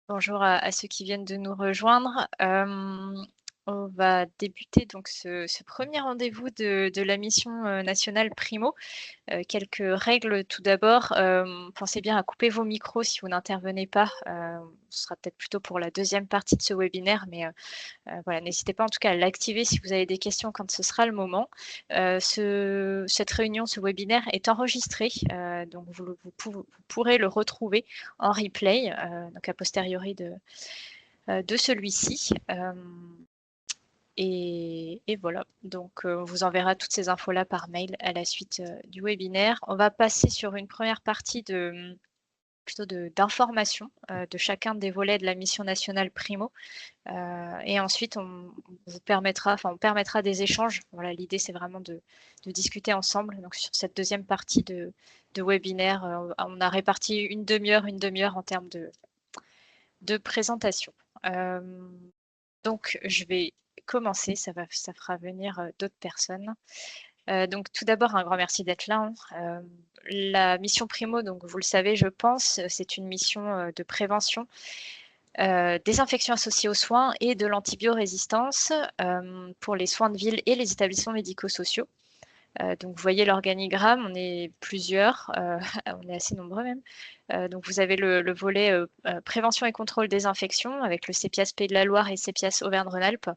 Bonjour à ceux qui viennent de nous rejoindre. On va débuter donc ce 1er rendez-vous de la mission, nationale Primo. Quelques règles tout d'abord, pensez bien à couper vos micros si vous n'intervenez pas. Ce sera peut-être plutôt pour la deuxième partie de ce webinaire, mais voilà, n'hésitez pas en tout cas à l'activer si vous avez des questions quand ce sera le moment. Cette réunion, ce webinaire est enregistré, donc vous pourrez le retrouver en replay, donc a posteriori de celui-ci. Et voilà, donc on vous enverra toutes ces infos-là par mail à la suite du webinaire. On va passer sur une première partie d'information de chacun des volets de la mission nationale Primo. Et ensuite, on permettra des échanges. Voilà, l'idée, c'est vraiment de discuter ensemble. Donc, sur cette deuxième partie de webinaire, on a réparti une demi-heure en termes de présentation. Donc, je vais commencer. Ça fera venir d'autres personnes. Donc, tout d'abord, un grand merci d'être là. La mission Primo, donc vous le savez, je pense, c'est une mission de prévention des infections associées aux soins et de l'antibiorésistance pour les soins de ville et les établissements médico-sociaux. Donc, vous voyez l'organigramme, on est plusieurs, on est assez nombreux même. Donc, vous avez le volet prévention et contrôle des infections avec le CEPIAS Pays de la Loire et CEPIAS Auvergne-Rhône-Alpes.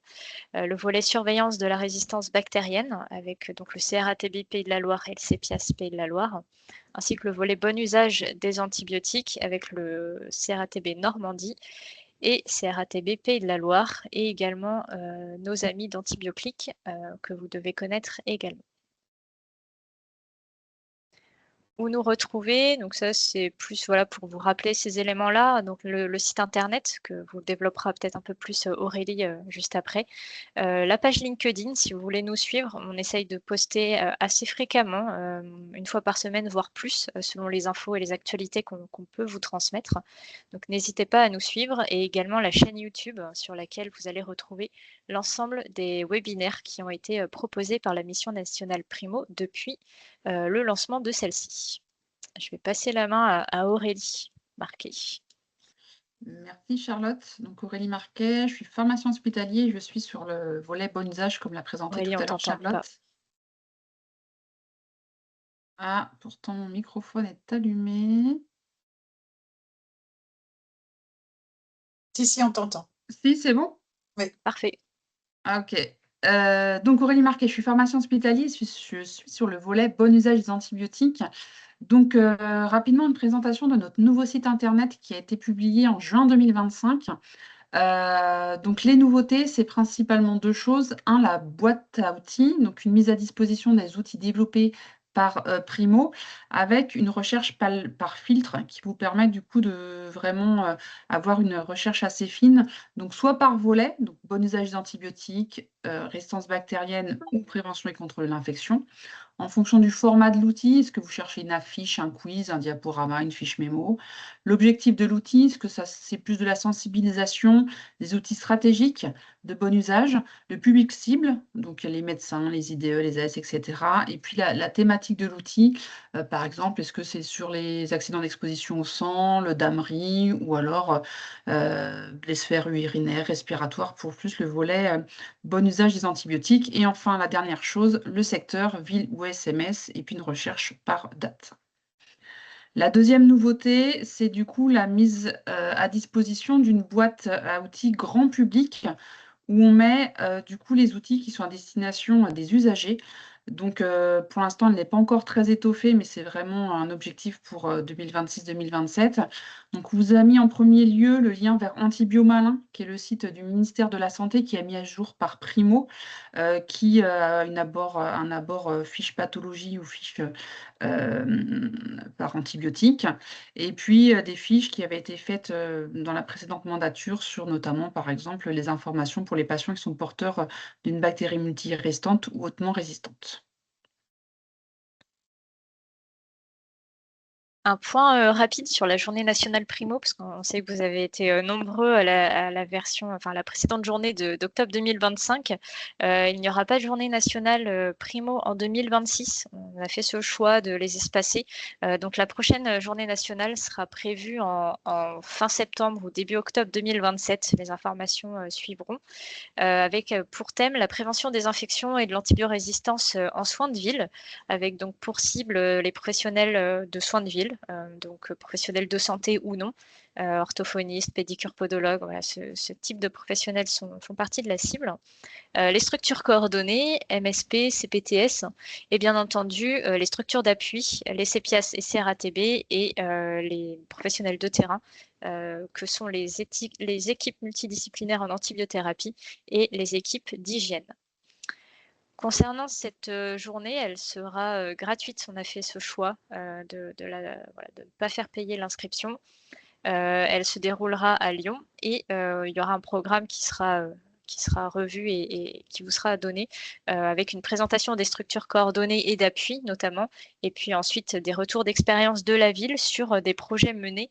Le volet surveillance de la résistance bactérienne avec donc le CRATB Pays de la Loire et le CEPIAS Pays de la Loire, ainsi que le volet bon usage des antibiotiques avec le CRATB Normandie et CRATB Pays de la Loire, et également nos amis d'Antibioclic que vous devez connaître également. Où nous retrouver, donc ça c'est plus voilà, pour vous rappeler ces éléments-là, donc le site internet que vous développera peut-être un peu plus Aurélie juste après. La page LinkedIn, si vous voulez nous suivre, on essaye de poster assez fréquemment, une fois par semaine, voire plus, selon les infos et les actualités qu'on peut vous transmettre. Donc n'hésitez pas à nous suivre, et également la chaîne YouTube sur laquelle vous allez retrouver l'ensemble des webinaires qui ont été proposés par la mission nationale Primo depuis le lancement de celle-ci. Je vais passer la main à Aurélie Marquet. Merci Charlotte. Donc Aurélie Marquet, je suis pharmacien hospitalier et je suis sur le volet bon usage comme l'a présenté tout Aurélie, on à l'heure t'entend pas. Charlotte. Ah, pourtant mon microphone est allumé. Si, on t'entend. Si, c'est bon? Parfait. Ah OK. Donc Aurélie Marquet, je suis pharmacien hospitalier, je suis sur le volet bon usage des antibiotiques. Donc rapidement une présentation de notre nouveau site internet qui a été publié en juin 2025. Donc les nouveautés, c'est principalement 2 choses. Un, la boîte à outils, donc une mise à disposition des outils développés par, Primo, avec une recherche par filtre qui vous permet du coup de vraiment, avoir une recherche assez fine. Donc soit par volet, donc bon usage des antibiotiques, résistance bactérienne ou prévention et contrôle de l'infection. En fonction du format de l'outil, est-ce que vous cherchez une affiche, un quiz, un diaporama, une fiche mémo? L'objectif de l'outil, est-ce que c'est plus de la sensibilisation, des outils stratégiques de bon usage, le public cible, donc les médecins, les IDE, les AS, et cetera. Et puis la thématique de l'outil, par exemple, est-ce que c'est sur les accidents d'exposition au sang, le DAMRI ou alors les sphères urinaires, respiratoires pour plus le volet bon usage des antibiotiques. Et enfin, la dernière chose, le secteur, ville ou SMS, et puis une recherche par date. La deuxième nouveauté, c'est du coup la mise à disposition d'une boîte à outils grand public où on met du coup les outils qui sont à destination des usagers. Donc pour l'instant, elle n'est pas encore très étoffée, mais c'est vraiment un objectif pour 2026-2027. Donc on vous a mis en premier lieu le lien vers Antibiomalin, qui est le site du ministère de la Santé qui est mis à jour par Primo, qui a un abord fiche pathologie ou fiche par antibiotique. Et puis des fiches qui avaient été faites dans la précédente mandature sur notamment, par exemple, les informations pour les patients qui sont porteurs d'une bactérie multirésistante ou hautement résistante. Un point rapide sur la journée nationale Primo, parce qu'on sait que vous avez été nombreux à la version, enfin la précédente journée d'octobre 2025. Il n'y aura pas de journée nationale Primo en 2026. On a fait ce choix de les espacer. Donc la prochaine journée nationale sera prévue en fin septembre ou début octobre 2027. Les informations suivront. Avec pour thème la prévention des infections et de l'antibiorésistance en soins de ville, avec donc pour cible les professionnels de soins de ville, donc professionnels de santé ou non, orthophonistes, pédicures, podologues, voilà, ce type de professionnels font partie de la cible. Les structures coordonnées, MSP, CPTS, et bien entendu les structures d'appui, les CEPIAS et CRATB, et les professionnels de terrain, que sont les équipes multidisciplinaires en antibiothérapie et les équipes d'hygiène. Concernant cette journée, elle sera gratuite. On a fait ce choix de ne pas faire payer l'inscription. Elle se déroulera à Lyon et il y aura un programme qui sera revu et qui vous sera donné avec une présentation des structures coordonnées et d'appui notamment, et puis ensuite des retours d'expérience de la ville sur des projets menés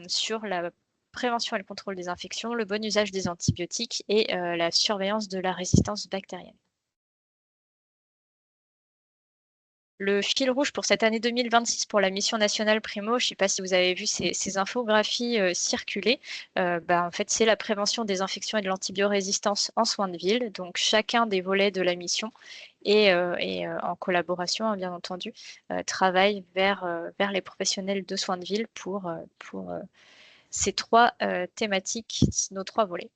sur la prévention et le contrôle des infections, le bon usage des antibiotiques et la surveillance de la résistance bactérienne. Le fil rouge pour cette année 2026 pour la mission nationale Primo, je ne sais pas si vous avez vu ces infographies circuler, en fait, c'est la prévention des infections et de l'antibiorésistance en soins de ville. Donc, chacun des volets de la mission et en collaboration, hein, bien entendu, travaille vers les professionnels de soins de ville pour ces trois thématiques, nos trois volets.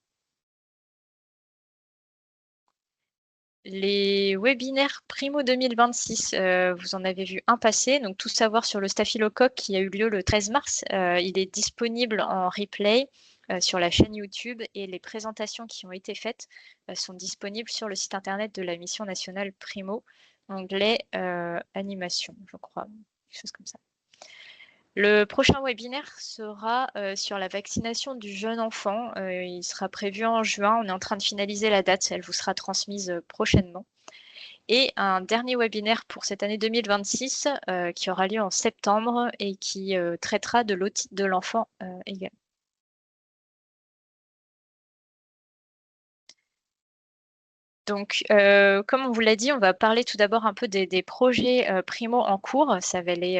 Les webinaires Primo 2026, vous en avez vu un passer, donc tout savoir sur le staphylocoque qui a eu lieu le 13 mars. Il est disponible en replay sur la chaîne YouTube et les présentations qui ont été faites sont disponibles sur le site internet de la mission nationale Primo, onglet animation, je crois, quelque chose comme ça. Le prochain webinaire sera sur la vaccination du jeune enfant. Il sera prévu en juin. On est en train de finaliser la date. Elle vous sera transmise prochainement. Et un dernier webinaire pour cette année 2026 qui aura lieu en septembre et qui traitera de l'otite de l'enfant également. Donc, comme on vous l'a dit, on va parler tout d'abord un peu des projets Primo en cours. Ça va aller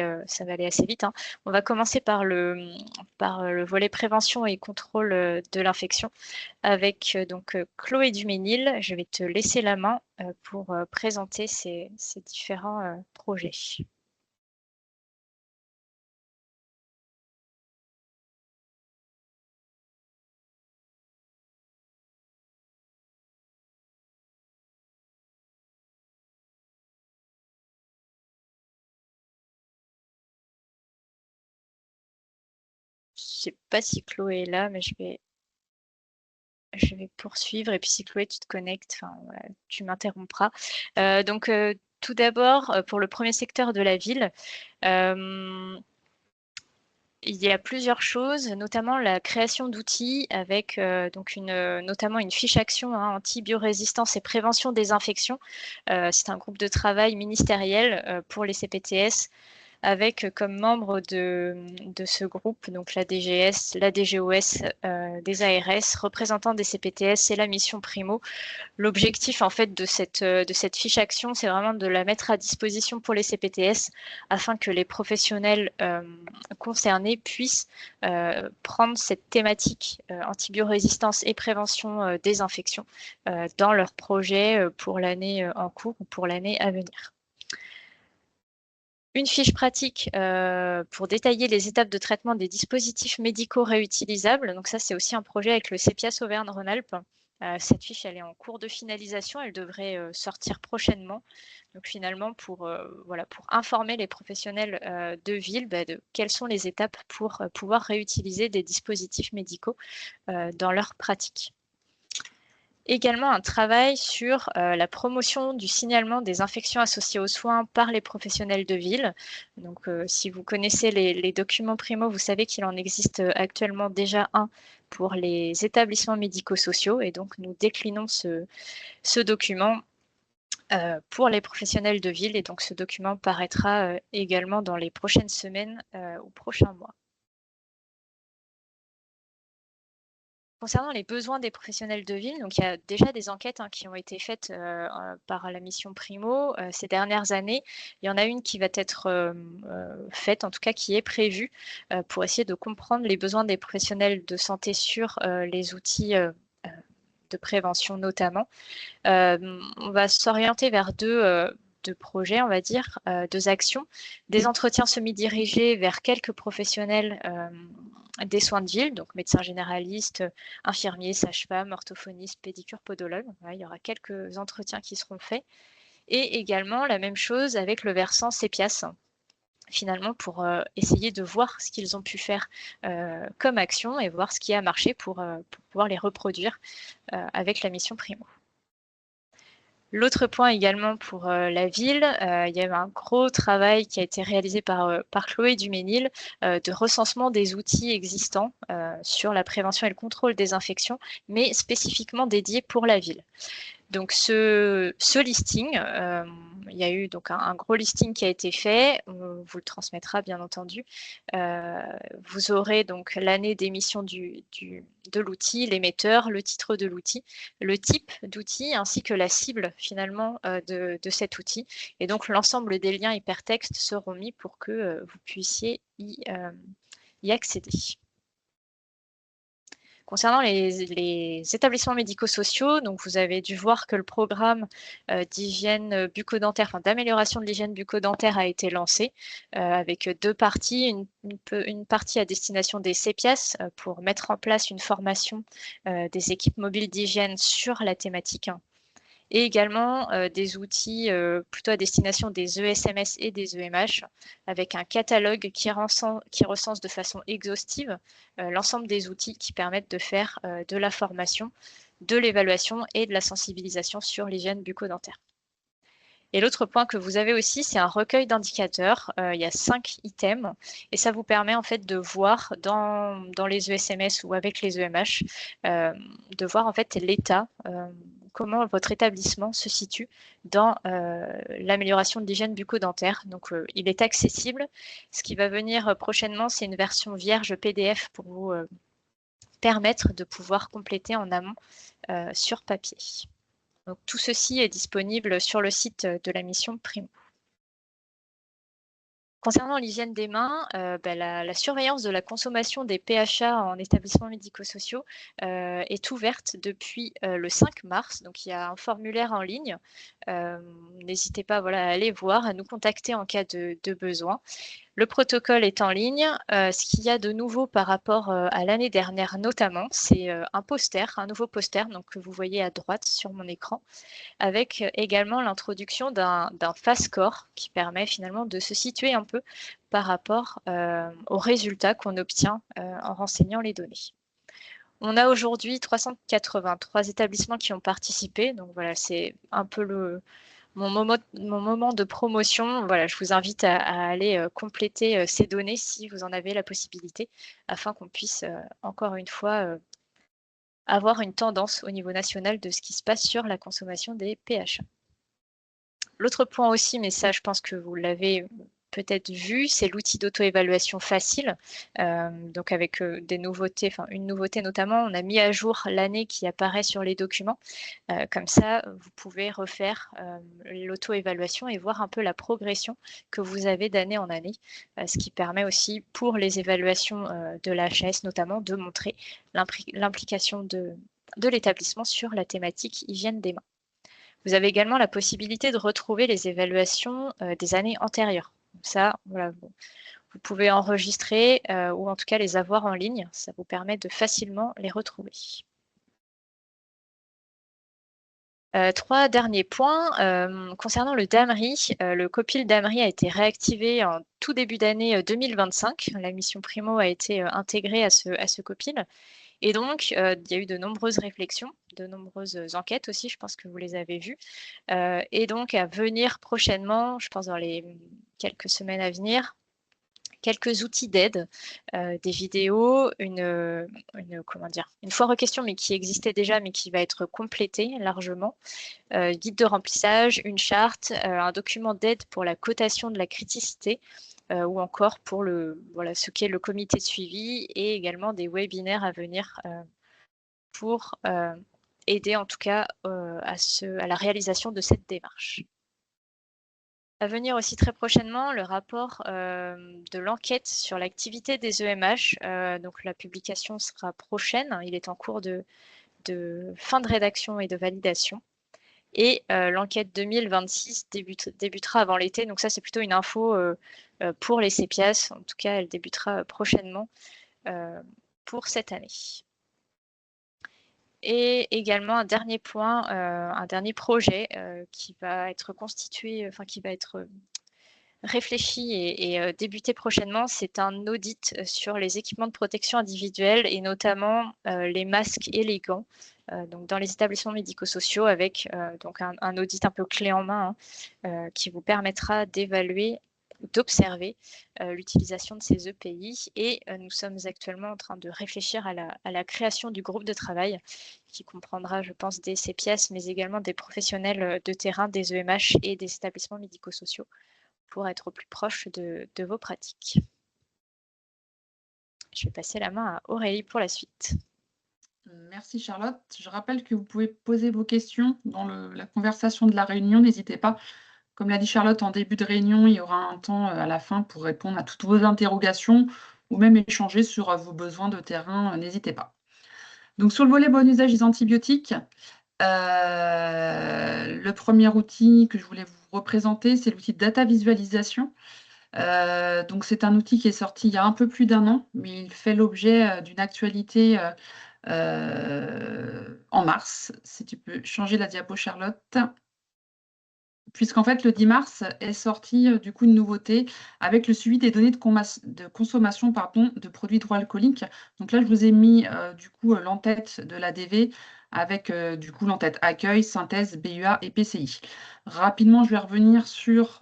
assez vite, hein. On va commencer par le volet prévention et contrôle de l'infection avec donc Chloé Duménil. Je vais te laisser la main pour présenter ces différents projets. Je ne sais pas si Chloé est là, mais je vais poursuivre. Et puis si Chloé, tu te connectes, tu m'interrompras. Donc, tout d'abord, pour le premier secteur de la ville, il y a plusieurs choses, notamment la création d'outils avec notamment une fiche action anti-biorésistance et prévention des infections. C'est un groupe de travail ministériel pour les CPTS avec comme membres de ce groupe, donc la DGS, la DGOS, des ARS, représentants des CPTS et la mission Primo. L'objectif en fait de cette fiche action, c'est vraiment de la mettre à disposition pour les CPTS afin que les professionnels concernés puissent prendre cette thématique antibiorésistance et prévention des infections dans leur projet pour l'année en cours ou pour l'année à venir. Une fiche pratique pour détailler les étapes de traitement des dispositifs médicaux réutilisables. Donc ça, c'est aussi un projet avec le CEPIAS Auvergne-Rhône-Alpes. Cette fiche, elle est en cours de finalisation. Elle devrait sortir prochainement. Donc finalement, pour informer les professionnels de ville de quelles sont les étapes pour pouvoir réutiliser des dispositifs médicaux dans leur pratique. Également un travail sur la promotion du signalement des infections associées aux soins par les professionnels de ville. Donc, si vous connaissez les documents Primo, vous savez qu'il en existe actuellement déjà un pour les établissements médico-sociaux. Et donc, nous déclinons ce document pour les professionnels de ville. Et donc, ce document paraîtra également dans les prochaines semaines ou prochains mois. Concernant les besoins des professionnels de ville, donc il y a déjà des enquêtes qui ont été faites par la mission Primo ces dernières années. Il y en a une qui va être faite, en tout cas qui est prévue, pour essayer de comprendre les besoins des professionnels de santé sur les outils de prévention notamment. On va s'orienter vers deux projets, on va dire, 2 actions. Des entretiens semi-dirigés vers quelques professionnels des soins de ville, donc médecins généralistes, infirmiers, sages-femmes, orthophonistes, pédicures, podologues. Voilà, il y aura quelques entretiens qui seront faits. Et également la même chose avec le versant CEPIAS, finalement pour essayer de voir ce qu'ils ont pu faire comme action et voir ce qui a marché pour pouvoir les reproduire avec la mission Primo. L'autre point également pour la ville, il y a eu un gros travail qui a été réalisé par Chloé Duménil de recensement des outils existants sur la prévention et le contrôle des infections, mais spécifiquement dédiés pour la ville. Donc ce listing, il y a eu donc un gros listing qui a été fait, on vous le transmettra bien entendu. Vous aurez donc l'année d'émission de l'outil, l'émetteur, le titre de l'outil, le type d'outil ainsi que la cible finalement de cet outil. Et donc l'ensemble des liens hypertextes seront mis pour que vous puissiez y accéder. Concernant les établissements médico-sociaux, donc vous avez dû voir que le programme d'hygiène bucco-dentaire, enfin d'amélioration de l'hygiène bucco-dentaire a été lancé avec 2 parties. Une partie à destination des CEPIAS pour mettre en place une formation des équipes mobiles d'hygiène sur la thématique. Et également des outils plutôt à destination des ESMS et des EMH, avec un catalogue qui recense de façon exhaustive l'ensemble des outils qui permettent de faire de la formation, de l'évaluation et de la sensibilisation sur l'hygiène bucco-dentaire. Et l'autre point que vous avez aussi, c'est un recueil d'indicateurs. Il y a 5 items et ça vous permet en fait de voir dans les ESMS ou avec les EMH, de voir en fait l'état, comment votre établissement se situe dans l'amélioration de l'hygiène bucco-dentaire. Donc, il est accessible. Ce qui va venir prochainement, c'est une version vierge PDF pour vous permettre de pouvoir compléter en amont sur papier. Donc, tout ceci est disponible sur le site de la mission Primo. Concernant l'hygiène des mains, la surveillance de la consommation des PHA en établissements médico-sociaux est ouverte depuis le 5 mars. Donc, il y a un formulaire en ligne. N'hésitez pas à aller voir, à nous contacter en cas de besoin. Le protocole est en ligne. Ce qu'il y a de nouveau par rapport à l'année dernière notamment, c'est un nouveau poster donc, que vous voyez à droite sur mon écran, avec également l'introduction d'un fast score qui permet finalement de se situer un peu par rapport aux résultats qu'on obtient en renseignant les données. On a aujourd'hui 383 établissements qui ont participé, donc voilà, c'est un peu mon moment de promotion. Voilà, je vous invite à aller compléter ces données si vous en avez la possibilité, afin qu'on puisse encore une fois avoir une tendance au niveau national de ce qui se passe sur la consommation des PHA. L'autre point aussi, mais ça je pense que vous l'avez peut-être vu, c'est l'outil d'auto-évaluation facile. Donc avec des nouveautés, enfin une nouveauté notamment, on a mis à jour l'année qui apparaît sur les documents. Comme ça, vous pouvez refaire l'auto-évaluation et voir un peu la progression que vous avez d'année en année, ce qui permet aussi pour les évaluations de l'HAS notamment de montrer l'implication de l'établissement sur la thématique hygiène des mains. Vous avez également la possibilité de retrouver les évaluations des années antérieures. Donc ça, voilà, vous pouvez enregistrer ou en tout cas les avoir en ligne. Ça vous permet de facilement les retrouver. 3 derniers points. Concernant le DAMRI, le COPIL DAMRI a été réactivé en tout début d'année 2025. La mission Primo a été intégrée à ce COPIL. Et donc, il y a eu de nombreuses réflexions, de nombreuses enquêtes aussi, je pense que vous les avez vues. Et donc, à venir prochainement, je pense dans les quelques semaines à venir, quelques outils d'aide, des vidéos, une foire aux questions, mais qui existait déjà, mais qui va être complétée largement, guide de remplissage, une charte, un document d'aide pour la cotation de la criticité, ou encore pour ce qu'est le comité de suivi, et également des webinaires à venir pour aider en tout cas à la réalisation de cette démarche. À venir aussi très prochainement, le rapport de l'enquête sur l'activité des EMH. Donc la publication sera prochaine, il est en cours de fin de rédaction et de validation. Et l'enquête 2026 débutera avant l'été. Donc ça, c'est plutôt une info pour les CEPIAS. En tout cas, elle débutera prochainement pour cette année. Et également un dernier point, un dernier projet qui va être constitué, qui va être réfléchi et débuté prochainement, c'est un audit sur les équipements de protection individuelle et notamment les masques et les gants. Donc dans les établissements médico-sociaux, avec donc un audit un peu clé en main qui vous permettra d'évaluer, d'observer l'utilisation de ces EPI. Et nous sommes actuellement en train de réfléchir à la création du groupe de travail qui comprendra, je pense, des CEPIAS, mais également des professionnels de terrain, des EMH et des établissements médico-sociaux, pour être au plus proche de vos pratiques. Je vais passer la main à Aurélie pour la suite. Merci Charlotte. Je rappelle que vous pouvez poser vos questions dans la conversation de la réunion, n'hésitez pas. Comme l'a dit Charlotte, en début de réunion, il y aura un temps à la fin pour répondre à toutes vos interrogations ou même échanger sur vos besoins de terrain, n'hésitez pas. Donc sur le volet bon usage des antibiotiques, le premier outil que je voulais vous représenter, c'est l'outil de data visualisation. Donc c'est un outil qui est sorti il y a un peu plus d'1 an, mais il fait l'objet d'une actualité en mars. Si tu peux changer la diapo, Charlotte. Puisqu'en fait, le 10 mars est sorti du coup une nouveauté avec le suivi des données de consommation de produits hydroalcooliques. Donc là, je vous ai mis du coup l'entête de l'ADV avec du coup l'entête accueil, synthèse, BUA et PCI. Rapidement, je vais revenir sur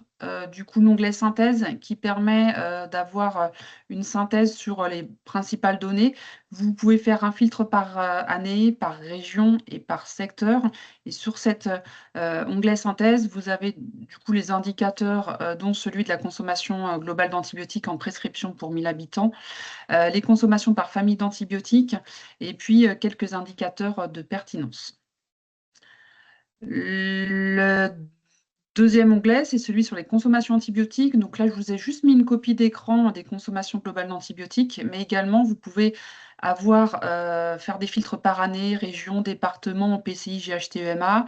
du coup l'onglet synthèse qui permet d'avoir une synthèse sur les principales données. Vous pouvez faire un filtre par année, par région et par secteur. Et sur cet onglet synthèse, vous avez du coup les indicateurs, dont celui de la consommation globale d'antibiotiques en prescription pour 1000 habitants, les consommations par famille d'antibiotiques et puis quelques indicateurs de pertinence. Le deuxième onglet, c'est celui sur les consommations antibiotiques. Donc là, je vous ai juste mis une copie d'écran des consommations globales d'antibiotiques, mais également, vous pouvez faire des filtres par année, région, département, PCI, GHT-EMA,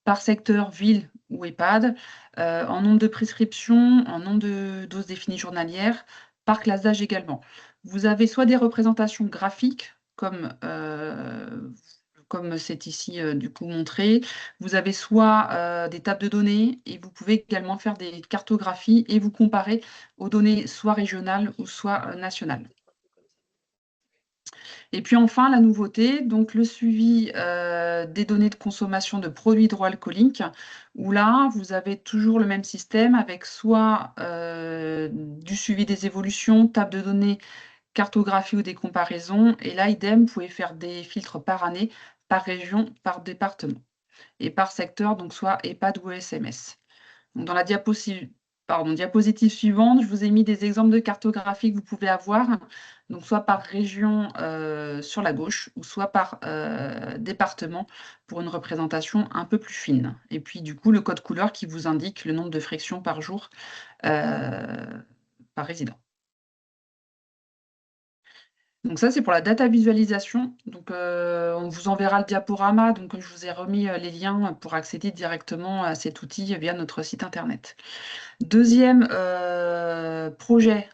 par secteur, ville ou EHPAD, en nombre de prescriptions, en nombre de doses définies journalières, par classe d'âge également. Vous avez soit des représentations graphiques, comme c'est ici du coup montré. Vous avez soit des tables de données et vous pouvez également faire des cartographies et vous comparer aux données soit régionales ou soit nationales. Et puis enfin, la nouveauté, donc le suivi des données de consommation de produits hydroalcooliques, où là, vous avez toujours le même système avec soit du suivi des évolutions, table de données, cartographie ou des comparaisons. Et là, idem, vous pouvez faire des filtres par année, par région, par département et par secteur, donc soit EHPAD ou SMS. Donc, dans la diapositive suivante, je vous ai mis des exemples de cartographie que vous pouvez avoir, donc soit par région sur la gauche, ou soit par département pour une représentation un peu plus fine. Et puis du coup, le code couleur qui vous indique le nombre de frictions par jour par résident. Donc ça, c'est pour la data visualisation. Donc, on vous enverra le diaporama. Donc, je vous ai remis les liens pour accéder directement à cet outil via notre site internet. Deuxième projet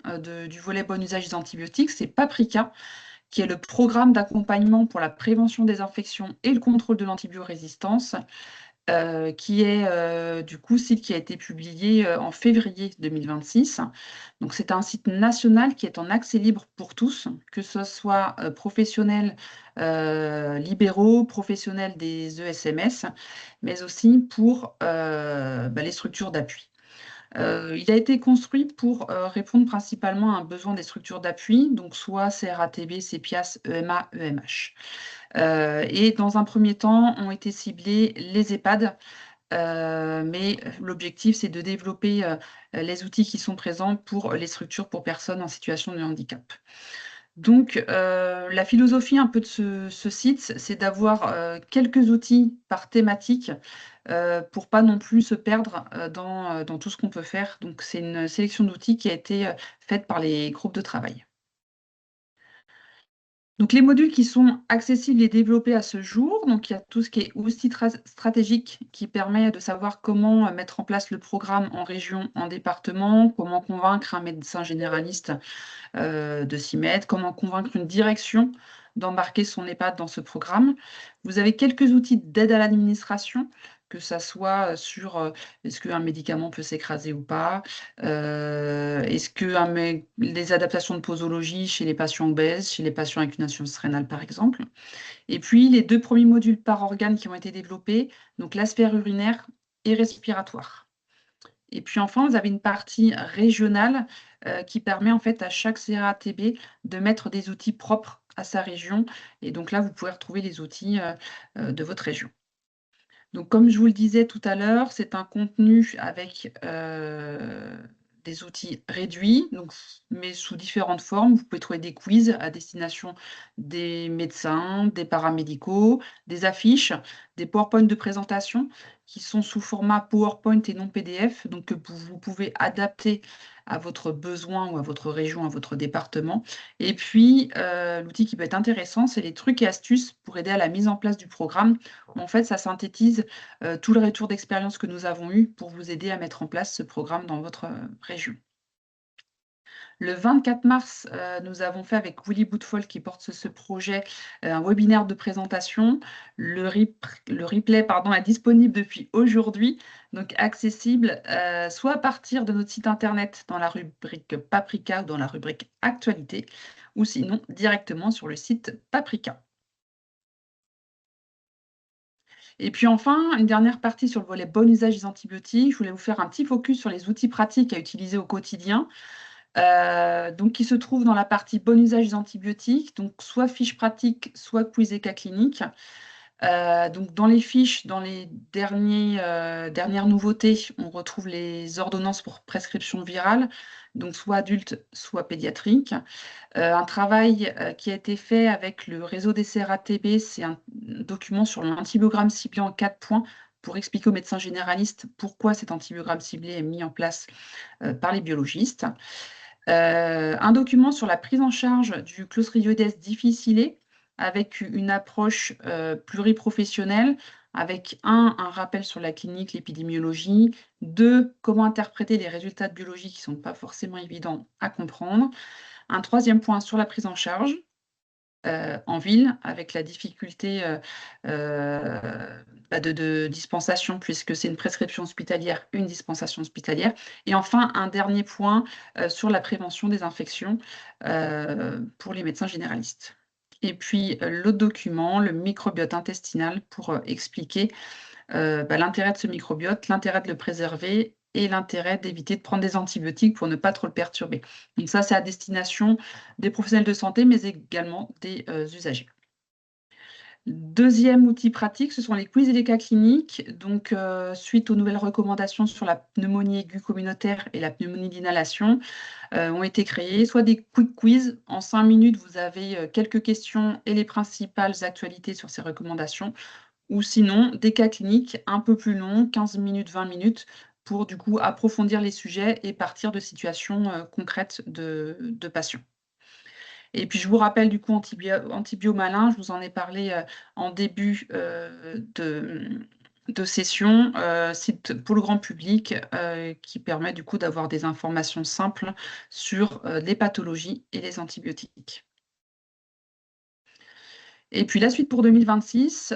du volet bon usage des antibiotiques, c'est Paprika, qui est le programme d'accompagnement pour la prévention des infections et le contrôle de l'antibiorésistance, qui est du coup site qui a été publié en février 2026. Donc c'est un site national qui est en accès libre pour tous, que ce soit professionnels libéraux, professionnels des ESMS, mais aussi pour les structures d'appui. Il a été construit pour répondre principalement à un besoin des structures d'appui, donc soit CRATB, CPIAS, EMA, EMH. Et dans un premier temps, ont été ciblés les EHPAD, mais l'objectif, c'est de développer les outils qui sont présents pour les structures pour personnes en situation de handicap. Donc, la philosophie un peu de ce site, c'est d'avoir quelques outils par thématique pour pas non plus se perdre dans tout ce qu'on peut faire. Donc, c'est une sélection d'outils qui a été faite par les groupes de travail. Donc, les modules qui sont accessibles et développés à ce jour, donc il y a tout ce qui est outils stratégiques qui permet de savoir comment mettre en place le programme en région, en département, comment convaincre un médecin généraliste de s'y mettre, comment convaincre une direction d'embarquer son EHPAD dans ce programme. Vous avez quelques outils d'aide à l'administration, que ça soit sur est-ce qu'un médicament peut s'écraser ou pas, est-ce que les adaptations de posologie chez les patients obèses, chez les patients avec une insuffisance rénale par exemple. Et puis les 2 premiers modules par organe qui ont été développés, donc la sphère urinaire et respiratoire. Et puis enfin, vous avez une partie régionale qui permet en fait à chaque CRATB de mettre des outils propres à sa région. Et donc là, vous pouvez retrouver les outils de votre région. Donc comme je vous le disais tout à l'heure, c'est un contenu avec des outils réduits, donc, mais sous différentes formes. Vous pouvez trouver des quiz à destination des médecins, des paramédicaux, des affiches, des PowerPoint de présentation qui sont sous format PowerPoint et non PDF, donc que vous pouvez adapter à votre besoin ou à votre région, à votre département. Et puis, l'outil qui peut être intéressant, c'est les trucs et astuces pour aider à la mise en place du programme. En fait, ça synthétise tout le retour d'expérience que nous avons eu pour vous aider à mettre en place ce programme dans votre région. Le 24 mars, nous avons fait avec Willy Boutfol qui porte ce projet, un webinaire de présentation. Le replay est disponible depuis aujourd'hui, donc accessible soit à partir de notre site internet dans la rubrique Paprika ou dans la rubrique Actualité, ou sinon directement sur le site Paprika. Et puis enfin, une dernière partie sur le volet bon usage des antibiotiques. Je voulais vous faire un petit focus sur les outils pratiques à utiliser au quotidien. Donc, qui se trouvent dans la partie bon usage des antibiotiques, donc soit fiches pratiques, soit quiz et cas cliniques. Donc, dans les fiches, dans les dernières nouveautés, on retrouve les ordonnances pour prescription virale, donc soit adultes, soit pédiatriques. Un travail qui a été fait avec le réseau des CRATB, c'est un document sur l'antibiogramme ciblé en 4 points pour expliquer aux médecins généralistes pourquoi cet antibiogramme ciblé est mis en place par les biologistes. Un document sur la prise en charge du Clostridioides difficile avec une approche pluriprofessionnelle, avec un rappel sur la clinique, l'épidémiologie, 2, comment interpréter les résultats de biologie qui ne sont pas forcément évidents à comprendre, un 3e point sur la prise en charge, en ville, avec la difficulté de dispensation, puisque c'est une prescription hospitalière, une dispensation hospitalière. Et enfin, un dernier point sur la prévention des infections pour les médecins généralistes. Et puis, l'autre document, le microbiote intestinal, pour expliquer l'intérêt de ce microbiote, l'intérêt de le préserver et l'intérêt d'éviter de prendre des antibiotiques pour ne pas trop le perturber. Donc ça, c'est à destination des professionnels de santé, mais également des usagers. Deuxième outil pratique, ce sont les quiz et les cas cliniques. Donc, suite aux nouvelles recommandations sur la pneumonie aiguë communautaire et la pneumonie d'inhalation, ont été créés, soit des quick quiz. En 5 minutes, vous avez quelques questions et les principales actualités sur ces recommandations, ou sinon des cas cliniques un peu plus longs, 15 minutes, 20 minutes, pour du coup approfondir les sujets et partir de situations concrètes de patients. Et puis je vous rappelle du coup Antibio Malin, je vous en ai parlé en début de session, site pour le grand public qui permet du coup d'avoir des informations simples sur les pathologies et les antibiotiques. Et puis la suite pour 2026,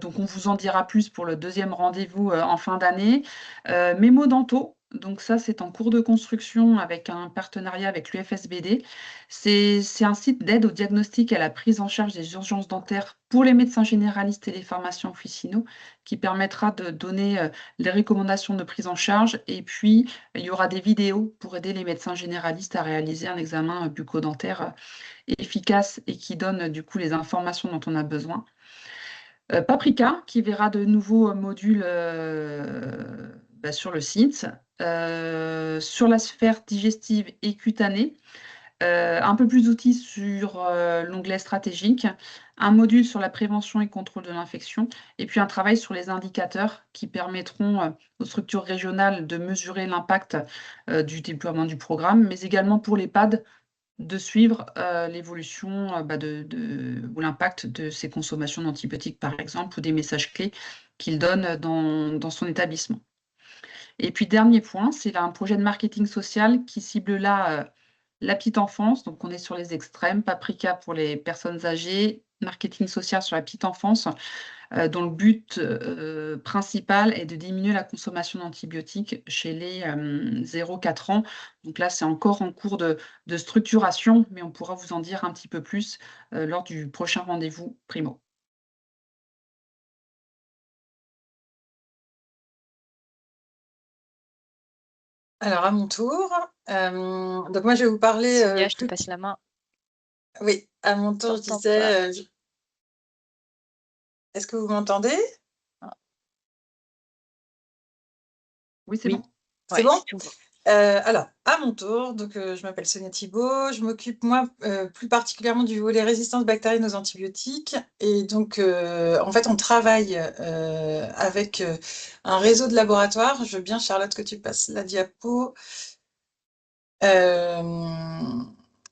donc on vous en dira plus pour le 2e rendez-vous en fin d'année. Mémo Danto, Donc ça, c'est en cours de construction avec un partenariat avec l'UFSBD. C'est un site d'aide au diagnostic et à la prise en charge des urgences dentaires pour les médecins généralistes et les pharmaciens officinaux, qui permettra de donner les recommandations de prise en charge. Et puis, il y aura des vidéos pour aider les médecins généralistes à réaliser un examen bucco-dentaire efficace et qui donne du coup les informations dont on a besoin. Paprika, qui verra de nouveaux modules sur le site. Sur la sphère digestive et cutanée, un peu plus d'outils sur l'onglet stratégique, un module sur la prévention et contrôle de l'infection, et puis un travail sur les indicateurs qui permettront aux structures régionales de mesurer l'impact du déploiement du programme, mais également pour l'EHPAD de suivre l'évolution ou l'impact de ses consommations d'antibiotiques, par exemple, ou des messages clés qu'il donne dans son établissement. Et puis, dernier point, c'est un projet de marketing social qui cible là la petite enfance. Donc, on est sur les extrêmes. Paprika pour les personnes âgées, marketing social sur la petite enfance, dont le but principal est de diminuer la consommation d'antibiotiques chez les 0-4 ans. Donc là, c'est encore en cours de structuration, mais on pourra vous en dire un petit peu plus lors du prochain rendez-vous Primo. Alors, à mon tour, donc moi, je vais vous parler Sylvia, je te passe la main. Oui, à mon tour, je T'entends pas. disais... Est-ce que vous m'entendez? Oui, c'est Oui. bon. C'est Ouais, bon? c'est tout bon. Alors, à mon tour, donc, je m'appelle Sonia Thibault, je m'occupe, moi, plus particulièrement du volet résistance bactérienne aux antibiotiques. Et donc, en fait, on travaille avec un réseau de laboratoires. Je veux bien, Charlotte, que tu passes la diapo. Euh,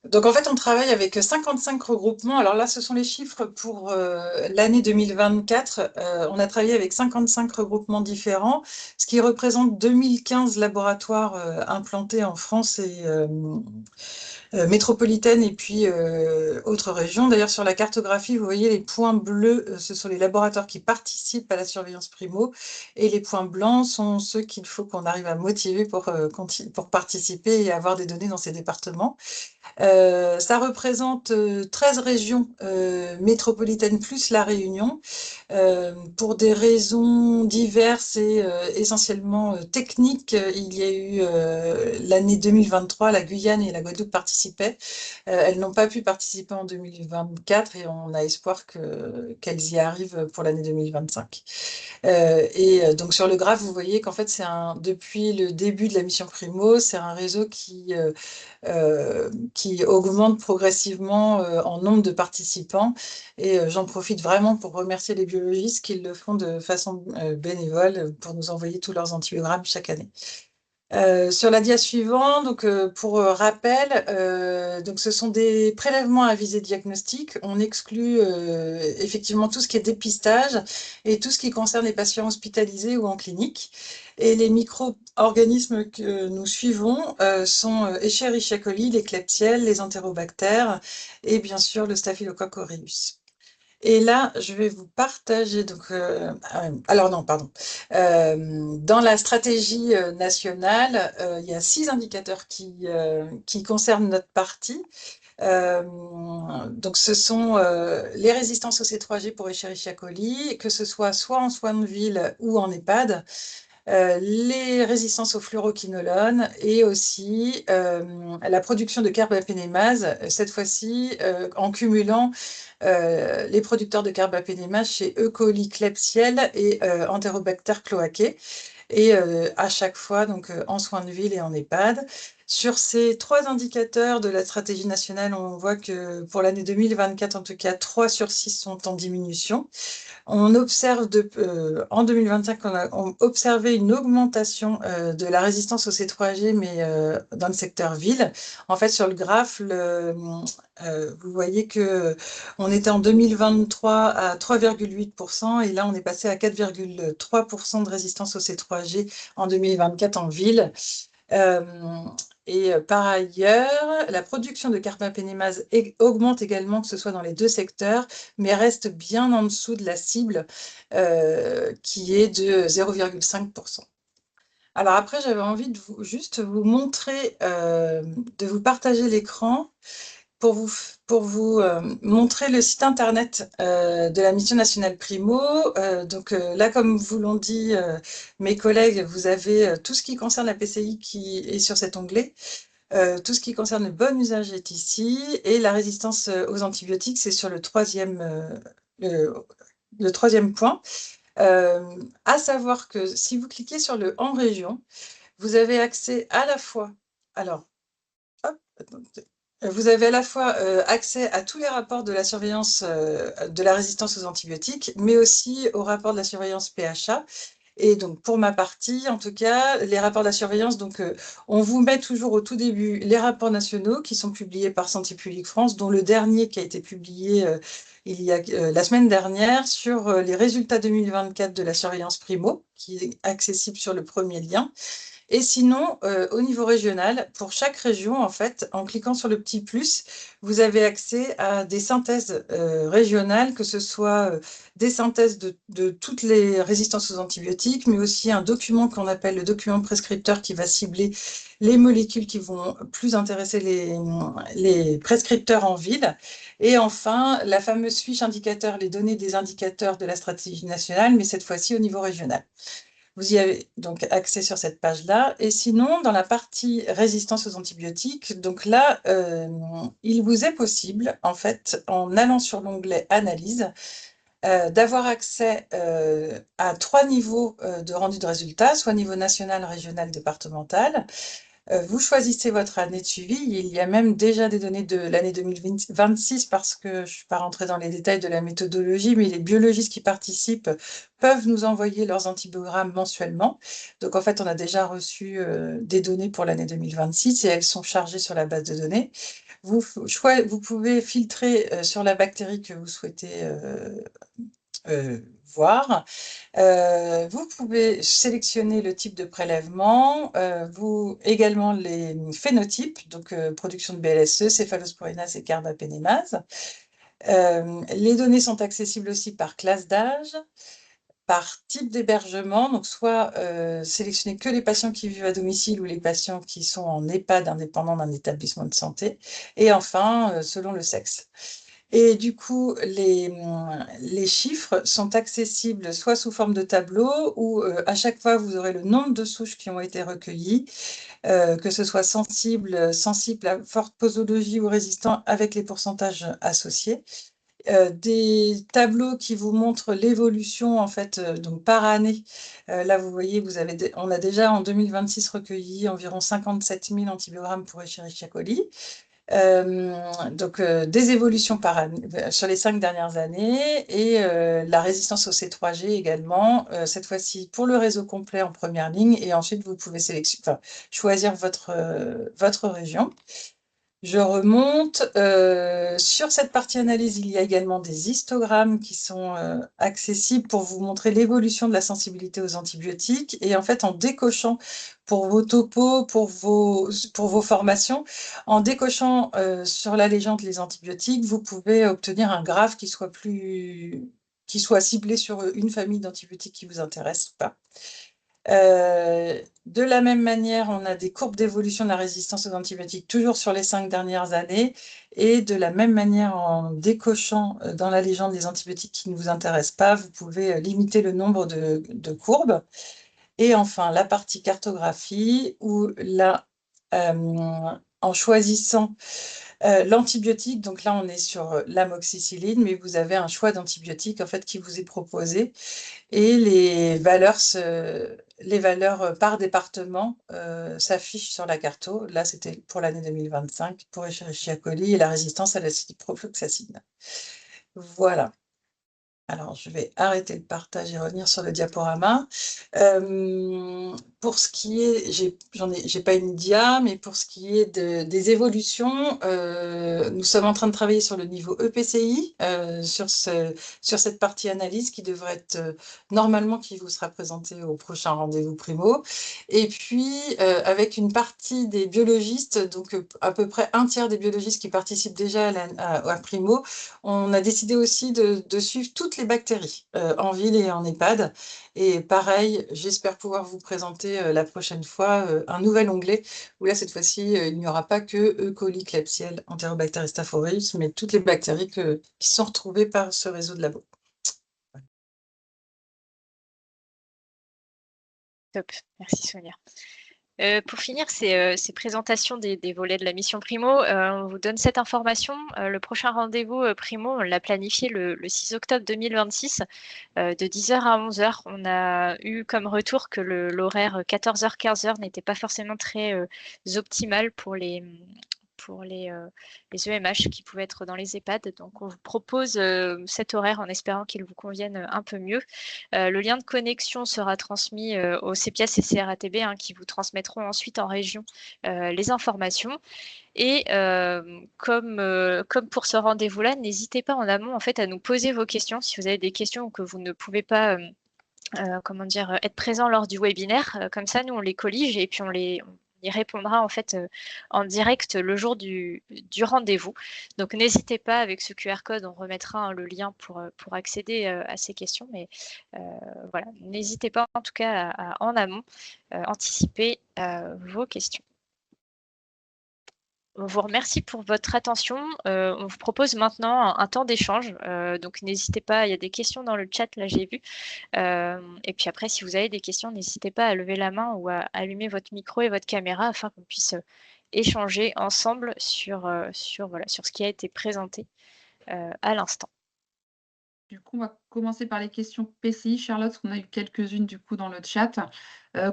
donc, en fait, on travaille avec 55 regroupements. Alors là, ce sont les chiffres pour l'année 2024. On a travaillé avec 55 regroupements différents, ce qui représente 2015 laboratoires implantés en France et métropolitaine et puis autres régions. D'ailleurs, sur la cartographie, vous voyez les points bleus, ce sont les laboratoires qui participent à la surveillance primo, et les points blancs sont ceux qu'il faut qu'on arrive à motiver pour participer et avoir des données dans ces départements. Ça représente 13 régions métropolitaines plus la Réunion, pour des raisons diverses et essentiellement techniques. Il y a eu l'année 2023, la Guyane et la Guadeloupe participaient. Elles n'ont pas pu participer en 2024 et on a espoir qu'elles y arrivent pour l'année 2025. Donc sur le graphe, vous voyez qu'en fait, depuis le début de la mission Primo, c'est un réseau qui augmente progressivement en nombre de participants. Et j'en profite vraiment pour remercier les biologistes qui le font de façon bénévole pour nous envoyer tous leurs antibiogrammes chaque année. Sur la dia suivante, donc, pour rappel, donc ce sont des prélèvements à visée diagnostique. On exclut effectivement tout ce qui est dépistage et tout ce qui concerne les patients hospitalisés ou en clinique. Et les micro-organismes que nous suivons sont Escherichia coli, les Klebsiella, les entérobactères et bien sûr le Staphylococcus aureus. Et là, je vais vous partager, donc, alors non, pardon. Dans la stratégie nationale, il y a 6 indicateurs qui concernent notre partie. Donc, ce sont les résistances au C3G pour Escherichia coli, que ce soit en soins de ville ou en EHPAD, les résistances au fluoroquinolone et aussi la production de carbapénémase, cette fois-ci en cumulant les producteurs de carbapénémase chez E. coli, Klebsiella et Enterobacter cloacae, et à chaque fois donc en soins de ville et en EHPAD. Sur ces 3 indicateurs de la stratégie nationale, on voit que pour l'année 2024, en tout cas, 3 sur 6 sont en diminution. On observe en 2025, on a observé une augmentation de la résistance au C3G, mais dans le secteur ville. En fait, sur le graphe, vous voyez que on était en 2023 à 3,8% et là, on est passé à 4,3% de résistance au C3G en 2024 en ville. Et par ailleurs, la production de carbapénémase augmente également, que ce soit dans les 2 secteurs, mais reste bien en dessous de la cible qui est de 0,5%. Alors après, j'avais envie de juste vous montrer, de vous partager l'écran pour vous montrer le site internet de la Mission nationale Primo. Donc là, comme vous l'ont dit mes collègues, vous avez tout ce qui concerne la PCI qui est sur cet onglet. Tout ce qui concerne le bon usage est ici, et la résistance aux antibiotiques, c'est sur le troisième point. À savoir que si vous cliquez sur le En région, vous avez accès à la fois, alors, hop, attendez. Vous avez à la fois accès à tous les rapports de la surveillance de la résistance aux antibiotiques, mais aussi au rapport de la surveillance PHA. Et donc, pour ma partie, en tout cas, les rapports de la surveillance, donc, on vous met toujours au tout début les rapports nationaux qui sont publiés par Santé publique France, dont le dernier qui a été publié il y a la semaine dernière sur les résultats 2024 de la surveillance Primo, qui est accessible sur le premier lien. Et sinon, au niveau régional, pour chaque région, en fait, en cliquant sur le petit plus, vous avez accès à des synthèses régionales, que ce soit des synthèses de toutes les résistances aux antibiotiques, mais aussi un document qu'on appelle le document prescripteur qui va cibler les molécules qui vont plus intéresser les prescripteurs en ville. Et enfin, la fameuse fiche indicateur, les données des indicateurs de la stratégie nationale, mais cette fois-ci au niveau régional. Vous y avez donc accès sur cette page-là. Et sinon, dans la partie résistance aux antibiotiques, donc là, il vous est possible, en fait, en allant sur l'onglet Analyse, d'avoir accès à 3 niveaux de rendu de résultats, soit niveau national, régional, départemental. Vous choisissez votre année de suivi. Il y a même déjà des données de l'année 2026 parce que je ne suis pas rentrée dans les détails de la méthodologie, mais les biologistes qui participent peuvent nous envoyer leurs antibiogrammes mensuellement. Donc en fait, on a déjà reçu des données pour l'année 2026 et elles sont chargées sur la base de données. Vous pouvez filtrer sur la bactérie que vous souhaitez voir. Vous pouvez sélectionner le type de prélèvement, également les phénotypes, donc production de BLSE, céphalosporinase et carbapénémase. Les données sont accessibles aussi par classe d'âge, par type d'hébergement, donc soit sélectionner que les patients qui vivent à domicile ou les patients qui sont en EHPAD indépendant d'un établissement de santé, et enfin selon le sexe. Et du coup, les chiffres sont accessibles soit sous forme de tableau ou à chaque fois, vous aurez le nombre de souches qui ont été recueillies, que ce soit sensible à forte posologie ou résistant avec les pourcentages associés. Des tableaux qui vous montrent l'évolution en fait donc par année. Là, vous voyez, on a déjà en 2026 recueilli environ 57 000 antibiogrammes pour Escherichia coli. Donc des évolutions par année, sur les 5 dernières années et la résistance au C3G également, cette fois-ci pour le réseau complet en première ligne et ensuite vous pouvez choisir votre région. Je remonte. Sur cette partie analyse, il y a également des histogrammes qui sont accessibles pour vous montrer l'évolution de la sensibilité aux antibiotiques. Et en fait, en décochant pour vos topos, pour vos formations, en décochant sur la légende les antibiotiques, vous pouvez obtenir un graphe qui soit ciblé sur une famille d'antibiotiques qui vous intéresse ou pas. De la même manière, on a des courbes d'évolution de la résistance aux antibiotiques, toujours sur les 5 dernières années. Et de la même manière, en décochant dans la légende les antibiotiques qui ne vous intéressent pas, vous pouvez limiter le nombre de courbes. Et enfin, la partie cartographie, où là, en choisissant l'antibiotique, donc là, on est sur l'amoxicilline, mais vous avez un choix d'antibiotiques en fait, qui vous est proposé. Et les valeurs par département s'affichent sur la carto. Là, c'était pour l'année 2025 pour Escherichia coli et la résistance à l'acide profloxacine. Voilà. Alors, je vais arrêter le partage et revenir sur le diaporama. Pour ce qui est, j'ai pas une dia, mais pour ce qui est des évolutions, nous sommes en train de travailler sur le niveau EPCI, sur cette partie analyse qui devrait être normalement qui vous sera présentée au prochain rendez-vous Primo. Et puis, avec une partie des biologistes, donc à peu près un tiers des biologistes qui participent déjà à Primo, on a décidé aussi de suivre toutes toutes les bactéries en ville et en EHPAD. Et pareil, j'espère pouvoir vous présenter la prochaine fois un nouvel onglet où là, cette fois-ci, il n'y aura pas que E. coli, Klebsiella, Enterobacter, Staph aureus, mais toutes les bactéries qui sont retrouvées par ce réseau de labos. Top, merci Sonia. Pour finir ces présentations des volets de la mission Primo, on vous donne cette information. Le prochain rendez-vous Primo, on l'a planifié le 6 octobre 2026 de 10h à 11h. On a eu comme retour que l'horaire 14h-15h n'était pas forcément très optimal pour les EMH qui pouvaient être dans les EHPAD. Donc, on vous propose cet horaire en espérant qu'il vous convienne un peu mieux. Le lien de connexion sera transmis au CPIAS et CRATB qui vous transmettront ensuite en région les informations. Et comme pour ce rendez-vous-là, n'hésitez pas en amont en fait, à nous poser vos questions. Si vous avez des questions ou que vous ne pouvez pas être présent lors du webinaire, comme ça, nous, on les collige et puis on y répondra en fait en direct le jour du rendez-vous. Donc n'hésitez pas, avec ce QR code, on remettra le lien pour accéder à ces questions. Mais voilà, n'hésitez pas en tout cas à en amont anticiper vos questions. On vous remercie pour votre attention. On vous propose maintenant un temps d'échange. Donc n'hésitez pas, il y a des questions dans le chat, là j'ai vu. Et puis après, si vous avez des questions, n'hésitez pas à lever la main ou à allumer votre micro et votre caméra afin qu'on puisse échanger ensemble sur ce qui a été présenté à l'instant. Du coup, on va commencer par les questions PCI. Charlotte, parce qu'on a eu quelques-unes du coup dans le chat.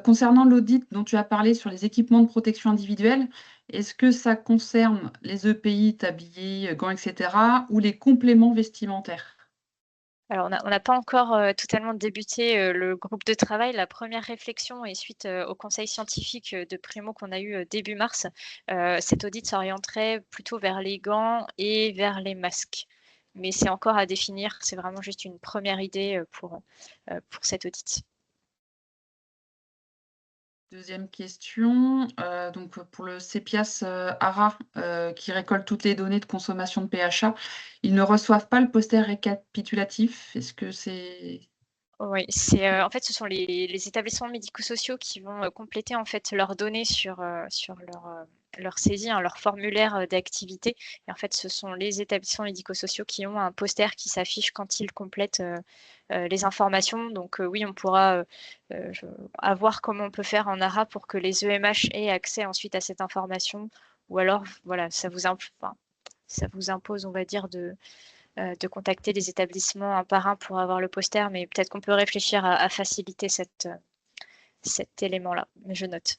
Concernant l'audit dont tu as parlé sur les équipements de protection individuelle, est-ce que ça concerne les EPI, tabliers, gants, etc., ou les compléments vestimentaires? Alors, on n'a pas encore totalement débuté le groupe de travail. La première réflexion est suite au conseil scientifique de Primo qu'on a eu début mars. Cet audit s'orienterait plutôt vers les gants et vers les masques. Mais c'est encore à définir. C'est vraiment juste une première idée pour cet audit. Deuxième question, donc pour le CPIAS ARA qui récolte toutes les données de consommation de PHA, ils ne reçoivent pas le poster récapitulatif. Est-ce que c'est... Oui, en fait, ce sont les établissements médico-sociaux qui vont compléter en fait leurs données sur leur saisie, leur formulaire d'activité. Et en fait, ce sont les établissements médico-sociaux qui ont un poster qui s'affiche quand ils complètent les informations. Donc oui, on pourra voir comment on peut faire en ARA pour que les EMH aient accès ensuite à cette information. Ou alors, voilà, ça vous impose, on va dire, de contacter les établissements un par un pour avoir le poster, mais peut-être qu'on peut réfléchir à faciliter cet élément-là. Mais je note.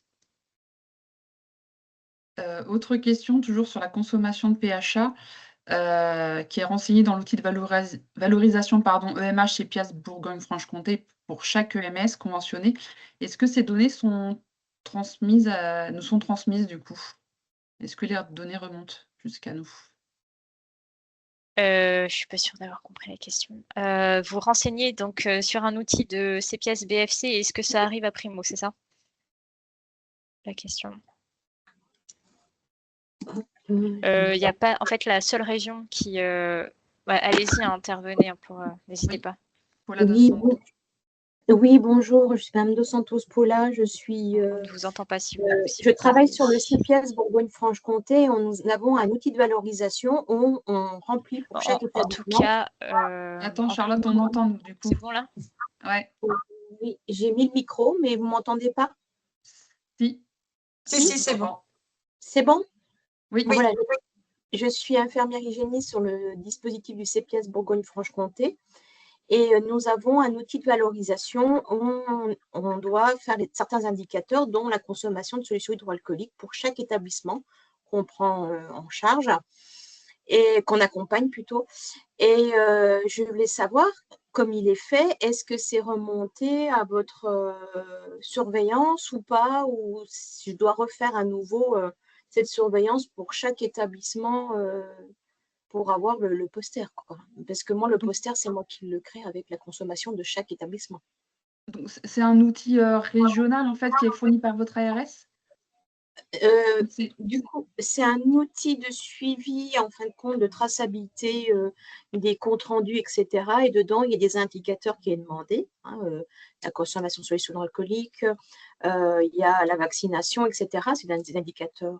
Autre question, toujours sur la consommation de PHA, qui est renseignée dans l'outil de valorisation EMH chez PIAS Bourgogne-Franche-Comté pour chaque EMS conventionné. Est-ce que ces données nous sont transmises du coup? Est-ce que les données remontent jusqu'à nous? Je ne suis pas sûre d'avoir compris la question. Vous renseignez donc sur un outil de CPIAS BFC, est-ce que ça arrive à Primo, c'est ça la question? Il n'y a pas, en fait, la seule région qui... allez-y, intervenez, n'hésitez pas. Oui, bonjour, je suis Madame Dos Santos Paula, je suis... On ne vous entend pas si vous je travaille sur le CPIAS Bourgogne-Franche-Comté. Nous avons un outil de valorisation où on remplit pour chaque établissement. En tout cas... Attends, Charlotte, on entend du coup. C'est bon là? Ouais. Oui, j'ai mis le micro, mais vous ne m'entendez pas? Si, c'est bon. C'est bon? Oui. Voilà, je suis infirmière hygiéniste sur le dispositif du CPIAS Bourgogne-Franche-Comté. Et nous avons un outil de valorisation où on doit faire certains indicateurs, dont la consommation de solutions hydroalcooliques pour chaque établissement qu'on prend en charge et qu'on accompagne plutôt. Et je voulais savoir, comme il est fait, est-ce que c'est remonté à votre surveillance ou pas, ou si je dois refaire à nouveau cette surveillance pour chaque établissement pour avoir le poster, quoi. Parce que moi, le poster, c'est moi qui le crée avec la consommation de chaque établissement. Donc, c'est un outil régional, en fait, qui est fourni par votre ARS? Du coup, c'est un outil de suivi, en fin de compte, de traçabilité des comptes rendus, etc. Et dedans, il y a des indicateurs qui est demandé, hein, la consommation de solutions alcooliques, il y a la vaccination, etc. C'est des indicateurs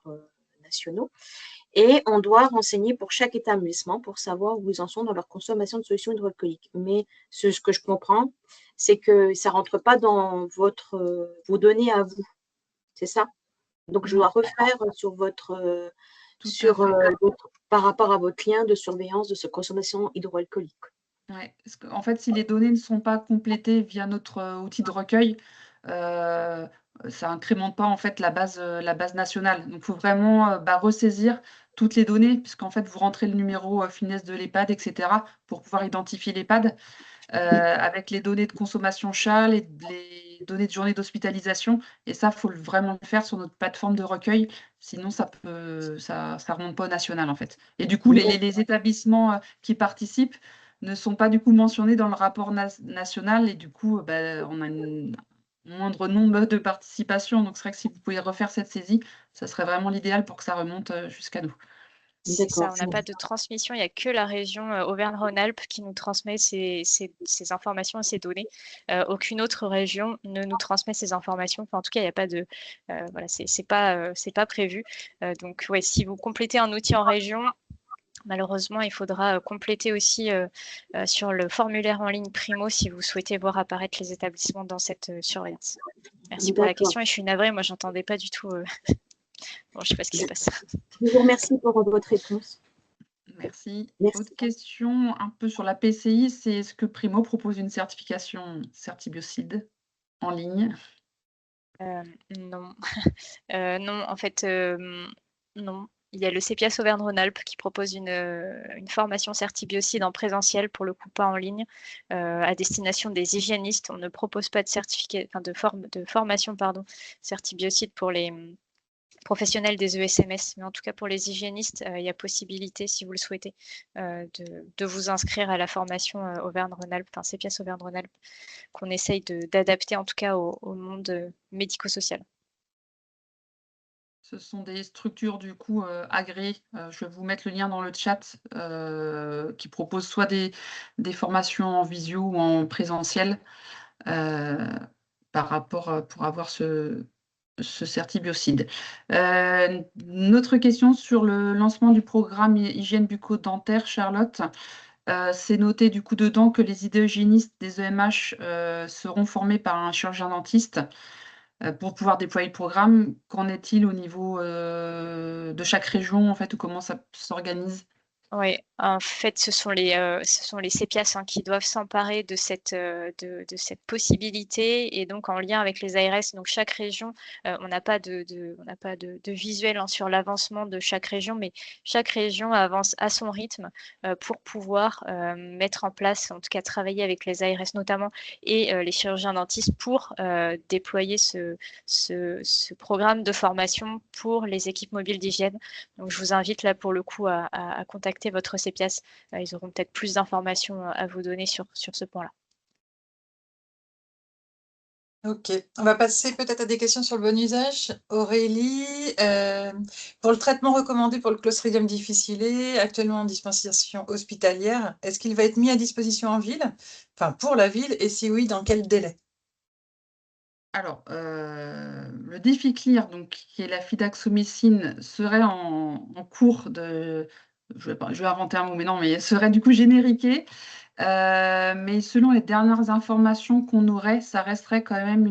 nationaux. Et on doit renseigner pour chaque établissement pour savoir où ils en sont dans leur consommation de solutions hydroalcooliques. Mais ce que je comprends, c'est que ça ne rentre pas dans vos données à vous. C'est ça? Donc, je dois refaire Tout à fait. par rapport à votre lien de surveillance de ce consommation hydroalcoolique. Ouais, parce qu'en fait, si les données ne sont pas complétées via notre outil de recueil, ça incrémente pas en fait la base nationale. Donc, il faut vraiment ressaisir toutes les données, puisqu'en fait, vous rentrez le numéro FINES de l'EHPAD, etc., pour pouvoir identifier l'EHPAD. Avec les données de consommation chat, les données de journée d'hospitalisation. Et ça, il faut vraiment le faire sur notre plateforme de recueil. Sinon, ça remonte pas au national, en fait. Et du coup, les établissements qui participent ne sont pas du coup mentionnés dans le rapport national. Et du coup, on a un moindre nombre de participations. Donc, c'est vrai que si vous pouvez refaire cette saisie, ça serait vraiment l'idéal pour que ça remonte jusqu'à nous. C'est ça, on n'a pas de transmission, il n'y a que la région Auvergne-Rhône-Alpes qui nous transmet ces informations et ces données. Aucune autre région ne nous transmet ces informations. Enfin, en tout cas, il n'y a pas de. Voilà, c'est pas prévu. Donc, ouais, si vous complétez un outil en région, malheureusement, il faudra compléter aussi sur le formulaire en ligne Primo si vous souhaitez voir apparaître les établissements dans cette surveillance. Merci pour la question et je suis navrée, moi, j'entendais pas du tout. Bon, je ne sais pas ce qui se passe. Je vous remercie pour votre réponse. Merci. Merci. Autre question un peu sur la PCI, c'est est-ce que Primo propose une certification Certibiocide en ligne? Non. Non, en fait, non. Il y a le CEPIAS Auvergne-Rhône-Alpes qui propose une formation Certibiocide en présentiel, pour le coup pas en ligne, à destination des hygiénistes. On ne propose pas de certificat, enfin de formation, pardon, Certibiocide pour les professionnels des ESMS, mais en tout cas pour les hygiénistes, il y a possibilité, si vous le souhaitez, de vous inscrire à la formation Auvergne-Rhône-Alpes, enfin CEPIAS Auvergne-Rhône-Alpes, qu'on essaye d'adapter en tout cas au monde médico-social. Ce sont des structures du coup agréées. Je vais vous mettre le lien dans le chat qui proposent soit des formations en visio ou en présentiel par rapport pour avoir ce certibiocide. Une autre question sur le lancement du programme hygiène bucco-dentaire, Charlotte. C'est noté du coup dedans que les hygiénistes des EMH seront formés par un chirurgien dentiste pour pouvoir déployer le programme. Qu'en est-il au niveau de chaque région en fait, ou comment ça s'organise? Oui, en fait, ce sont les CEPIAS qui doivent s'emparer de cette possibilité et donc en lien avec les ARS. Donc chaque région, on n'a pas de visuel sur l'avancement de chaque région, mais chaque région avance à son rythme pour pouvoir mettre en place, en tout cas travailler avec les ARS notamment et les chirurgiens dentistes pour déployer ce programme de formation pour les équipes mobiles d'hygiène. Donc je vous invite là pour le coup à contacter votre CEPIAS. Ils auront peut-être plus d'informations à vous donner sur ce point-là. Ok, on va passer peut-être à des questions sur le bon usage. Aurélie, pour le traitement recommandé pour le Clostridium difficile, actuellement en dispensation hospitalière, est-ce qu'il va être mis à disposition en ville, enfin pour la ville, et si oui, dans quel délai? Alors, le Difficlir, donc qui est la fidaxomicine, serait en cours de je vais inventer un mot, mais non, mais serait du coup génériqué. Mais selon les dernières informations qu'on aurait, ça resterait quand même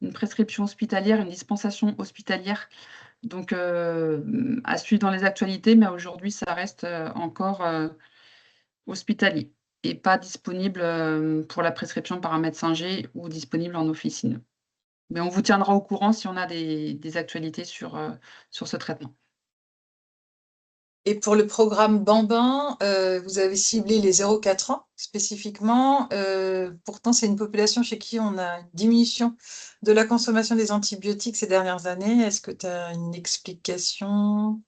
une prescription hospitalière, une dispensation hospitalière. Donc, à suivre dans les actualités, mais aujourd'hui, ça reste encore hospitalier et pas disponible pour la prescription par un médecin G ou disponible en officine. Mais on vous tiendra au courant si on a des actualités sur ce traitement. Et pour le programme Bambin, vous avez ciblé les 0-4 ans spécifiquement. Pourtant, c'est une population chez qui on a une diminution de la consommation des antibiotiques ces dernières années. Est-ce que tu as une explication?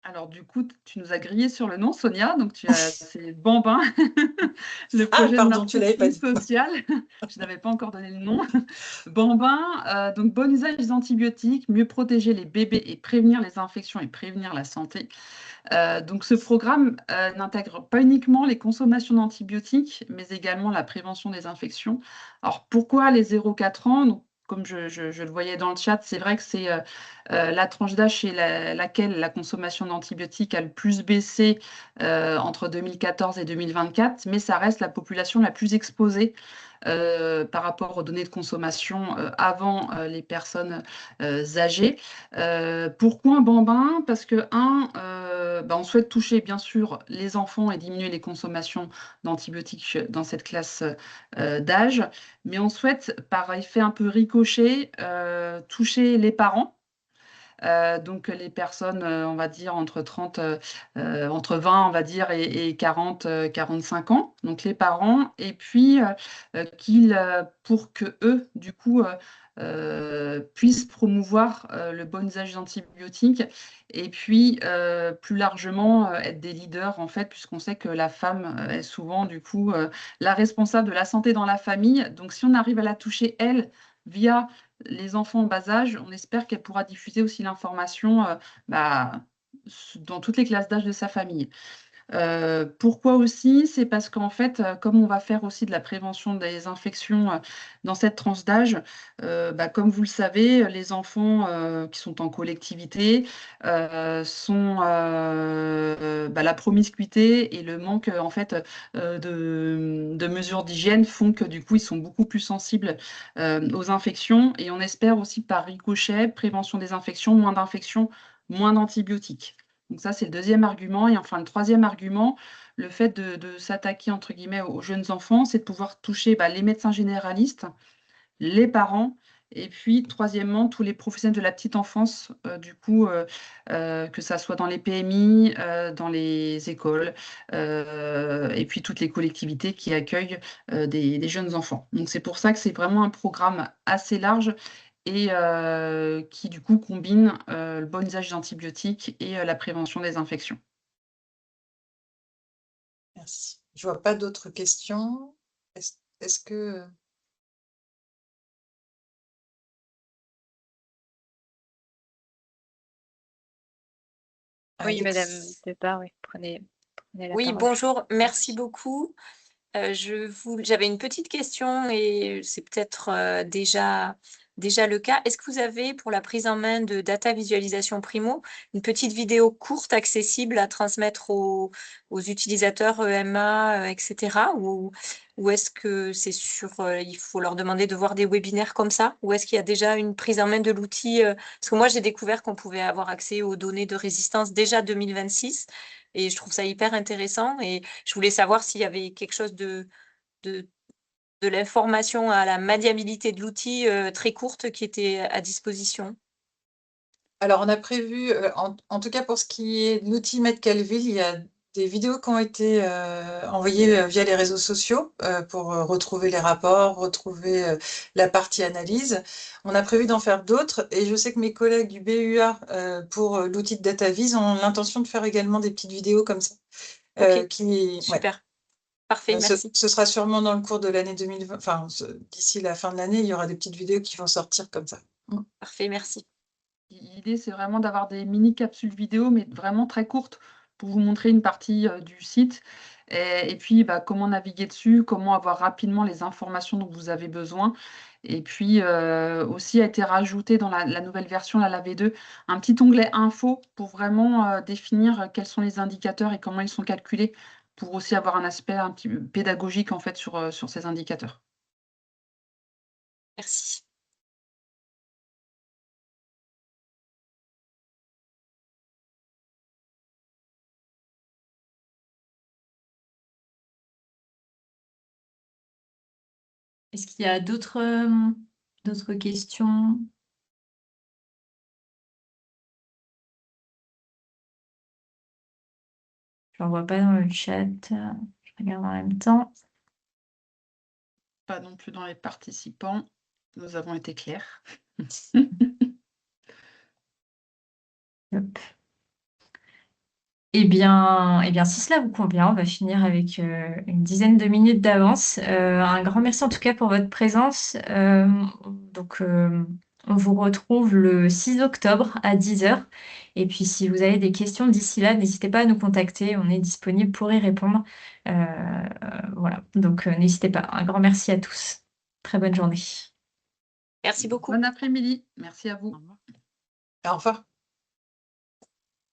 Alors du coup, tu nous as grillé sur le nom, Sonia. Donc c'est Bambin, le Ah, projet de pardon, tu l'avais pas marketing dit. social. Je n'avais pas encore donné le nom. Bambin, donc bon usage des antibiotiques, mieux protéger les bébés et prévenir les infections et prévenir la santé. Donc ce programme n'intègre pas uniquement les consommations d'antibiotiques, mais également la prévention des infections. Alors pourquoi les 0-4 ans? Donc, comme je le voyais dans le chat, c'est vrai que c'est la tranche d'âge chez laquelle la consommation d'antibiotiques a le plus baissé entre 2014 et 2024, mais ça reste la population la plus exposée par rapport aux données de consommation avant les personnes âgées. Pourquoi un bambin? Parce que, on souhaite toucher bien sûr les enfants et diminuer les consommations d'antibiotiques dans cette classe d'âge, mais on souhaite, par effet un peu ricochet, toucher les parents. Donc les personnes, on va dire entre 20, on va dire, et 40, 45 ans, donc les parents, et puis pour que eux, du coup, puissent promouvoir le bon usage des antibiotiques et puis plus largement être des leaders en fait, puisqu'on sait que la femme est souvent du coup la responsable de la santé dans la famille. Donc si on arrive à la toucher elle via les enfants en bas âge, on espère qu'elle pourra diffuser aussi l'information dans toutes les classes d'âge de sa famille. Pourquoi aussi? C'est parce qu'en fait, comme on va faire aussi de la prévention des infections dans cette tranche d'âge, comme vous le savez, les enfants qui sont en collectivité sont la promiscuité et le manque en fait de mesures d'hygiène font que du coup ils sont beaucoup plus sensibles aux infections et on espère aussi par ricochet, prévention des infections, moins d'infections, moins d'antibiotiques. Donc ça, c'est le deuxième argument. Et enfin, le troisième argument, le fait de s'attaquer, entre guillemets, aux jeunes enfants, c'est de pouvoir toucher les médecins généralistes, les parents, et puis, troisièmement, tous les professionnels de la petite enfance, que ça soit dans les PMI, dans les écoles, et puis toutes les collectivités qui accueillent des jeunes enfants. Donc c'est pour ça que c'est vraiment un programme assez large et qui du coup combine le bon usage des antibiotiques et la prévention des infections. Merci. Je vois pas d'autres questions. Est-ce que... Oui, Madame Alex, Depart, oui, prenez la Oui, parole. bonjour, merci beaucoup. J'avais une petite question et c'est peut-être déjà le cas. Est-ce que vous avez, pour la prise en main de Data Visualisation Primo, une petite vidéo courte accessible à transmettre aux utilisateurs EMA, etc. Ou est-ce que il faut leur demander de voir des webinaires comme ça? Ou est-ce qu'il y a déjà une prise en main de l'outil? Parce que moi, j'ai découvert qu'on pouvait avoir accès aux données de résistance déjà 2026 et je trouve ça hyper intéressant. Et je voulais savoir s'il y avait quelque chose de, de l'information à la maniabilité de l'outil très courte qui était à disposition. alors on a prévu, en tout cas pour ce qui est de l'outil MedCalville, il y a des vidéos qui ont été envoyées via les réseaux sociaux pour retrouver les rapports, retrouver la partie analyse. On a prévu d'en faire d'autres et je sais que mes collègues du BUA pour l'outil de DataVis ont l'intention de faire également des petites vidéos comme ça. Ok, Ouais. super. Parfait, merci. Ce sera sûrement dans le cours de l'année 2020, enfin d'ici la fin de l'année, il y aura des petites vidéos qui vont sortir comme ça. Parfait, merci. L'idée, c'est vraiment d'avoir des mini capsules vidéo, mais vraiment très courtes, pour vous montrer une partie du site. Et puis, comment naviguer dessus, comment avoir rapidement les informations dont vous avez besoin. Et puis, aussi a été rajouté dans la nouvelle version, la V2, un petit onglet info pour vraiment définir quels sont les indicateurs et comment ils sont calculés, pour aussi avoir un aspect un petit peu pédagogique en fait sur ces indicateurs. Merci. Est-ce qu'il y a d'autres questions? Je n'en vois pas dans le chat. Je regarde en même temps. Pas non plus dans les participants. Nous avons été clairs. Hop. Si cela vous convient, on va finir avec une dizaine de minutes d'avance. Un grand merci en tout cas pour votre présence. On vous retrouve le 6 octobre à 10h. Et puis, si vous avez des questions d'ici là, n'hésitez pas à nous contacter. On est disponible pour y répondre. Voilà. Donc, n'hésitez pas. Un grand merci à tous. Très bonne journée. Merci beaucoup. Bon après-midi. Merci à vous. Au revoir.